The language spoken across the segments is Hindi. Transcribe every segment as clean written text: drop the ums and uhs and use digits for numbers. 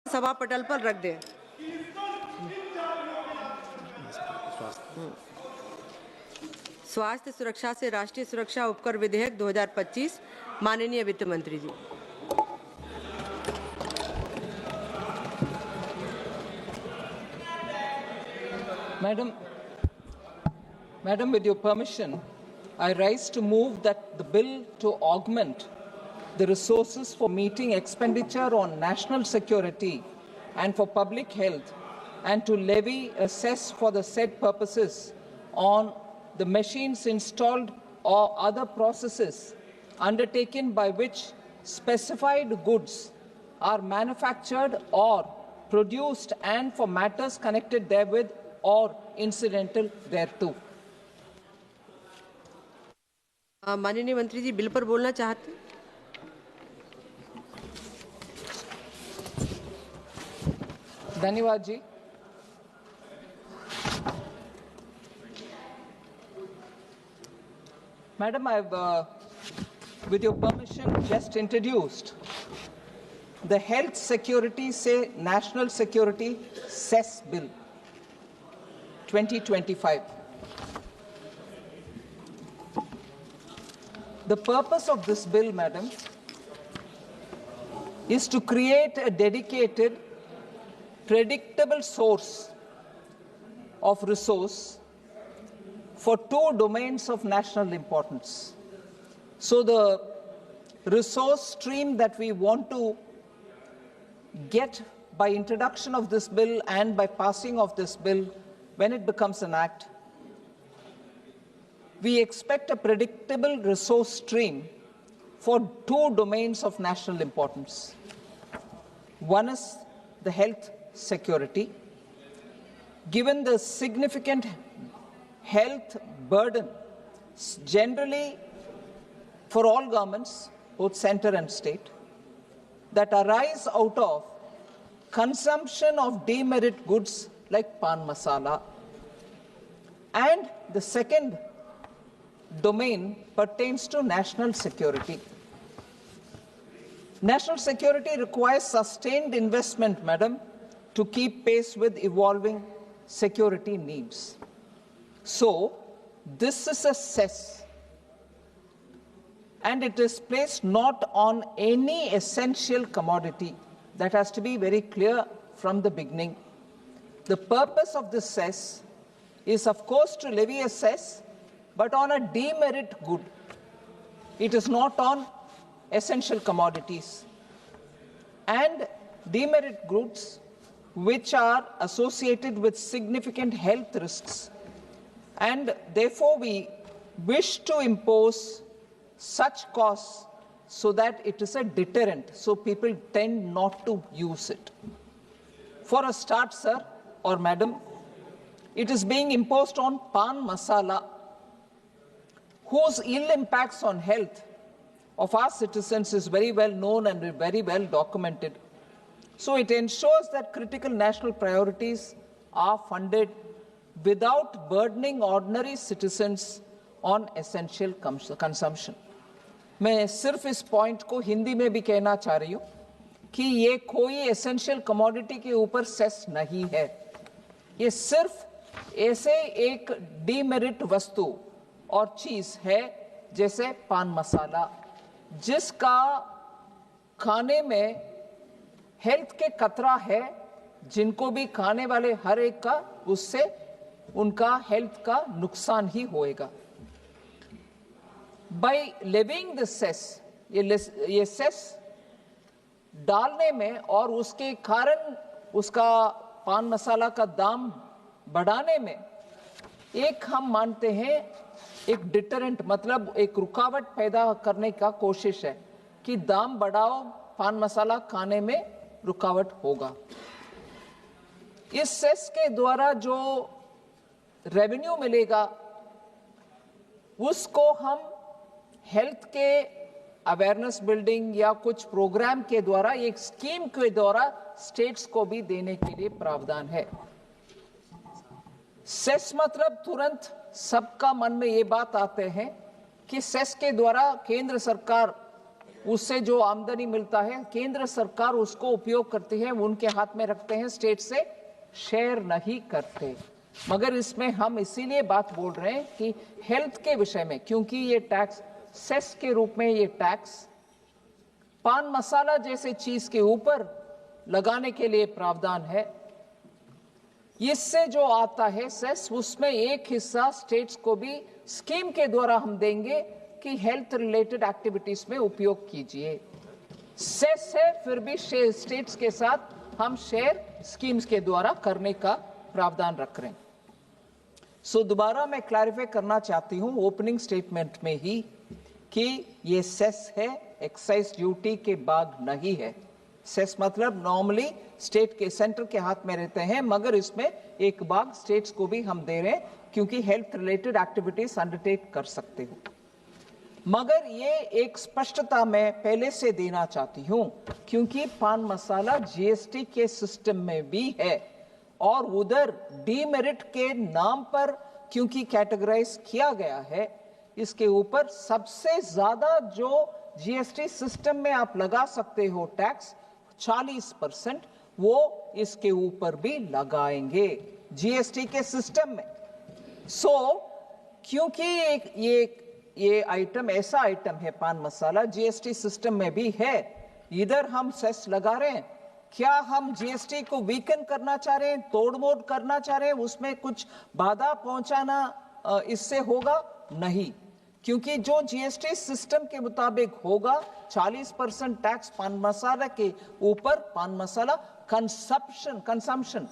सभा पटल पर रख दें। स्वास्थ्य सुरक्षा से राष्ट्रीय सुरक्षा उपकर विधेयक 2025, माननीय वित्त मंत्री जी। Madam, with your permission, I rise to move that the bill to augment the resources for meeting expenditure on national security and for public health and to levy a cess for the said purposes on the machines installed or other processes undertaken by which specified goods are manufactured or produced and for matters connected therewith or incidental thereto. माननीय मंत्री जी बिल पर बोलना चाहते हैं? धन्यवाद जी। Madam, I've, with your permission, just introduced the Health Security, say National Security Cess Bill 2025. The purpose of this bill, Madam, is to create a dedicated, predictable source of resource for two domains of national importance. So the resource stream that we want to get by introduction of this bill and by passing of this bill, when it becomes an act, we expect a predictable resource stream for two domains of national importance. One is the health security. Given the significant health burden generally for all governments, both center and state, that arise out of consumption of demerit goods like pan masala. And the second domain pertains to national security. National security requires sustained investment, Madam, to keep pace with evolving security needs. So, this is a cess, and it is placed not on any essential commodity. That has to be very clear from the beginning. The purpose of this cess is, of course, to levy a cess, but on a demerit good. It is not on essential commodities. And demerit goods which are associated with significant health risks. And therefore, we wish to impose such costs so that it is a deterrent, so people tend not to use it. For a start, sir or madam, it is being imposed on pan masala, whose ill impacts on health of our citizens is very well known and very well documented. So it ensures that critical national priorities are funded without burdening ordinary citizens on essential consumption. मैं सिर्फ इस पॉइंट को हिंदी में भी कहना चाह रही हूँ कि ये कोई एसेंशियल कमोडिटी के ऊपर सेस नहीं है। ये सिर्फ ऐसे एक डीमेरिट वस्तु और चीज है जैसे पान मसाला, जिसका खाने में हेल्थ के खतरा है, जिनको भी खाने वाले हर एक का उससे उनका हेल्थ का नुकसान ही होएगा। By levying the cess, ये सेस डालने में और उसके कारण उसका पान मसाला का दाम बढ़ाने में एक हम मानते हैं एक डिटरेंट, मतलब एक रुकावट पैदा करने का कोशिश है कि दाम बढ़ाओ, पान मसाला खाने में रुकावट होगा। इस सेस के द्वारा जो रेवेन्यू मिलेगा उसको हम हेल्थ के अवेयरनेस बिल्डिंग या कुछ प्रोग्राम के द्वारा, एक स्कीम के द्वारा स्टेट्स को भी देने के लिए प्रावधान है। सेस मतलब तुरंत सबका मन में ये बात आते हैं कि सेस के द्वारा केंद्र सरकार उससे जो आमदनी मिलता है केंद्र सरकार उसको उपयोग करती है, उनके हाथ में रखते हैं, स्टेट से शेयर नहीं करते। मगर इसमें हम इसीलिए बात बोल रहे हैं कि हेल्थ के विषय में, क्योंकि ये टैक्स सेस के रूप में ये टैक्स पान मसाला जैसे चीज के ऊपर लगाने के लिए प्रावधान है। इससे जो आता है सेस, उसमें एक हिस्सा स्टेट्स को भी स्कीम के द्वारा हम देंगे कि हेल्थ रिलेटेड एक्टिविटीज में उपयोग कीजिए। सेस है, फिर भी स्टेट्स के साथ हम शेयर स्कीम्स के द्वारा करने का प्रावधान रख रहे हैं। सो दोबारा मैं क्लैरिफाई करना चाहती हूं ओपनिंग स्टेटमेंट में ही कि ये सेस है, एक्साइज ड्यूटी के बाद नहीं है। सेस मतलब नॉर्मली स्टेट के सेंटर के हाथ में रहते हैं, मगर इसमें एक भाग स्टेट्स को भी हम दे रहे हैं क्योंकि हेल्थ रिलेटेड एक्टिविटीज अंडरटेक कर सकते हो। मगर ये एक स्पष्टता मैं पहले से देना चाहती हूं क्योंकि पान मसाला जीएसटी के सिस्टम में भी है और उधर डीमेरिट के नाम पर क्योंकि कैटेगराइज किया गया है, इसके ऊपर सबसे ज्यादा जो जीएसटी सिस्टम में आप लगा सकते हो टैक्स 40%, वो इसके ऊपर भी लगाएंगे जीएसटी के सिस्टम में। क्योंकि ये आइटम ऐसा आइटम है, पान मसाला जीएसटी सिस्टम में भी है, इधर हम सेस लगा रहे हैं। क्या हम जीएसटी को वीकन करना चाह रहे हैं, तोड़मोड़ करना चाह रहे हैं, उसमें कुछ बाधा पहुंचाना इससे होगा? नहीं, क्योंकि जो जीएसटी सिस्टम के मुताबिक होगा 40% टैक्स पान मसाला के ऊपर, पान मसाला कंजम्पशन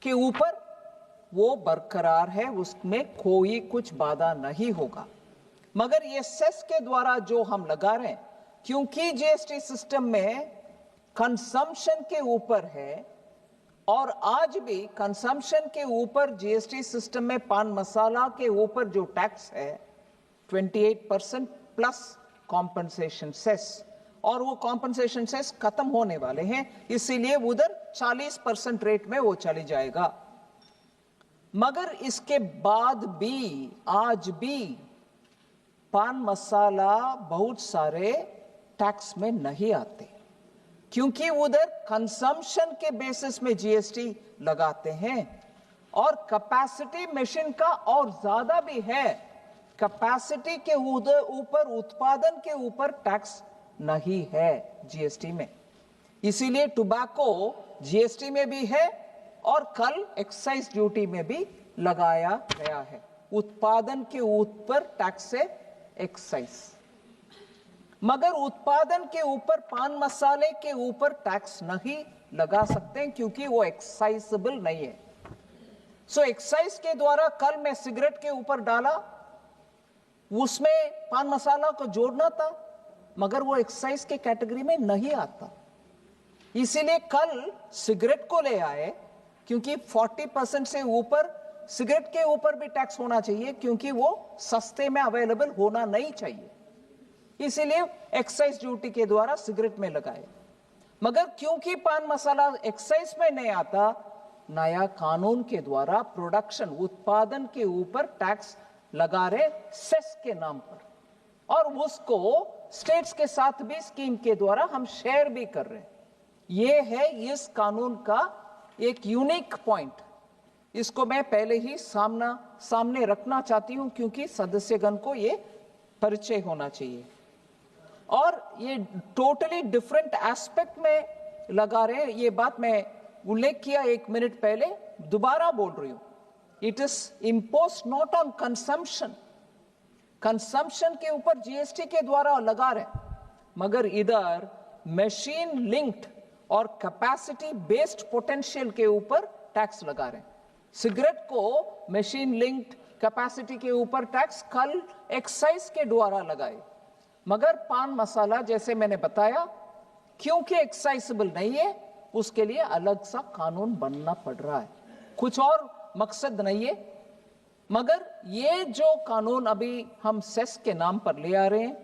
के ऊपर वो बरकरार है, उसमें कोई कुछ बाधा नहीं होगा। मगर ये सेस के द्वारा जो हम लगा रहे हैं, क्योंकि जीएसटी सिस्टम में कंजम्पशन के ऊपर है और आज भी कंजम्पशन के ऊपर जीएसटी सिस्टम में पान मसाला के ऊपर जो टैक्स है 28% प्लस कॉम्पनसेशन सेस, और वो कॉम्पनसेशन सेस खत्म होने वाले हैं, इसीलिए उधर 40% रेट में वो चली जाएगा। मगर इसके बाद भी आज भी पान मसाला बहुत सारे टैक्स में नहीं आते क्योंकि उधर कंजम्पशन के बेसिस में जीएसटी लगाते हैं और कैपेसिटी मशीन का और ज्यादा भी है, कैपेसिटी के ऊपर, उत्पादन के ऊपर टैक्स नहीं है जीएसटी में। इसीलिए टोबैको जीएसटी में भी है और कल एक्साइज ड्यूटी में भी लगाया गया है। उत्पादन के ऊपर टैक्स है एक्साइज, मगर उत्पादन के ऊपर पान मसाले के ऊपर टैक्स नहीं लगा सकते क्योंकि वो एक्साइजेबल नहीं है। सो एक्साइज के द्वारा कल मैं सिगरेट के ऊपर डाला, उसमें पान मसाला को जोड़ना था, मगर वो एक्साइज के कैटेगरी में नहीं आता, इसीलिए कल सिगरेट को ले आए क्योंकि 40% से ऊपर सिगरेट के ऊपर भी टैक्स होना चाहिए क्योंकि वो सस्ते में अवेलेबल होना नहीं चाहिए, इसीलिए एक्साइज ड्यूटी के द्वारा सिगरेट में लगाए। मगर क्योंकि पान मसाला एक्साइज में नहीं आता, नया कानून के द्वारा प्रोडक्शन, उत्पादन के ऊपर टैक्स लगा रहे सेस के नाम पर, और उसको स्टेट्स के साथ भी स्कीम के द्वारा हम शेयर भी कर रहे हैं। ये है इस कानून का एक यूनिक पॉइंट, इसको मैं पहले ही सामने रखना चाहती हूं क्योंकि सदस्यगण को ये परिचय होना चाहिए। और ये टोटली डिफरेंट एस्पेक्ट में लगा रहे हैं, ये बात मैं उल्लेख किया 1 मिनट पहले, दोबारा बोल रही हूं। It is impose not on consumption, consumption के ऊपर जीएसटी के द्वारा लगा रहे, मगर इधर मशीन लिंक्ड और कैपेसिटी बेस्ड पोटेंशियल के ऊपर टैक्स लगा रहे हैं। सिगरेट को मशीन लिंक्ड कैपेसिटी के ऊपर टैक्स कल एक्साइज के द्वारा लगाए, मगर पान मसाला जैसे मैंने बताया क्योंकि एक्साइजेबल नहीं है, उसके लिए अलग सा कानून बनना पड़ रहा है। कुछ और मकसद नहीं है, मगर ये जो कानून अभी हम सेस के नाम पर ले आ रहे हैं,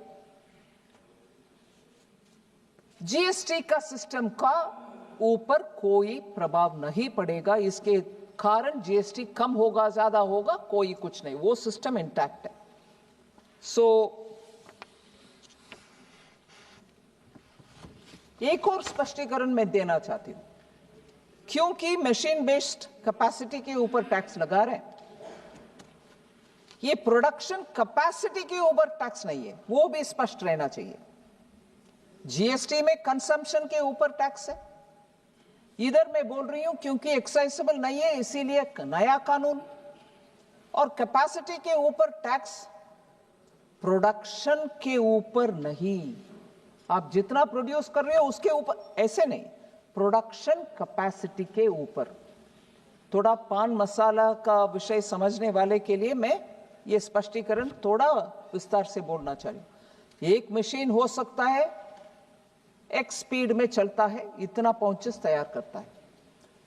जीएसटी का सिस्टम का ऊपर कोई प्रभाव नहीं पड़ेगा, इसके कारण जीएसटी कम होगा ज्यादा होगा कोई कुछ नहीं, वो सिस्टम इंटैक्ट है। सो एक और स्पष्टीकरण मैं देना चाहती हूं, क्योंकि मशीन बेस्ड कैपेसिटी के ऊपर टैक्स लगा रहे हैं, ये प्रोडक्शन कैपेसिटी के ऊपर टैक्स नहीं है, वो भी स्पष्ट रहना चाहिए। जीएसटी में कंजम्पशन के ऊपर टैक्स है, इधर मैं बोल रही हूं क्योंकि एक्साइजेबल नहीं है इसीलिए नया कानून, और कैपेसिटी के ऊपर टैक्स प्रोडक्शन के ऊपर नहीं, आप जितना प्रोड्यूस कर रहे हो उसके ऊपर, ऐसे नहीं, प्रोडक्शन कैपेसिटी के ऊपर। थोड़ा पान मसाला का विषय समझने वाले के लिए मैं ये स्पष्टीकरण थोड़ा विस्तार से बोलना चाहिए। एक मशीन हो सकता है एक्स स्पीड में चलता है, इतना पाउचेस तैयार करता है,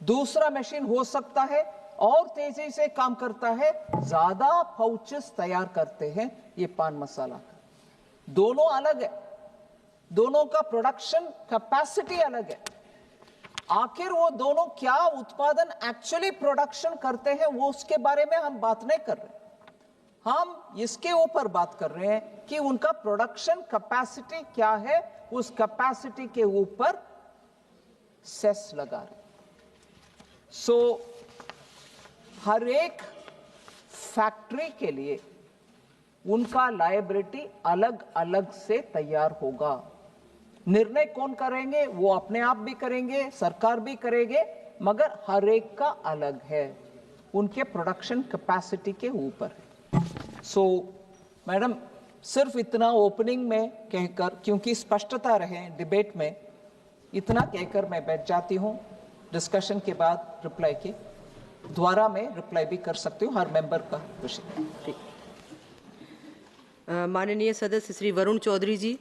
दूसरा मशीन हो सकता है और तेजी से काम करता है, ज्यादा पाउचेस तैयार करते हैं, ये पान मसाला का। दोनों अलग है, दोनों का प्रोडक्शन कैपेसिटी अलग है। आखिर वो दोनों क्या उत्पादन एक्चुअली प्रोडक्शन करते हैं वो उसके बारे में हम बात नहीं कर रहे, हम इसके ऊपर बात कर रहे हैं कि उनका प्रोडक्शन कैपेसिटी क्या है, उस कैपेसिटी के ऊपर सेस लगा रहे। सो हर एक फैक्ट्री के लिए उनका लायबिलिटी अलग अलग से तैयार होगा। निर्णय कौन करेंगे, वो अपने आप भी करेंगे, सरकार भी करेंगे, मगर हर एक का अलग है, उनके प्रोडक्शन कैपेसिटी के ऊपर। सो मैडम, सिर्फ इतना ओपनिंग में कहकर, क्योंकि स्पष्टता रहे डिबेट में, इतना कहकर मैं बैठ जाती हूं। डिस्कशन के बाद रिप्लाई के द्वारा मैं रिप्लाई भी कर सकती हूं हर मेंबर का विषय। माननीय सदस्य श्री वरुण चौधरी जी।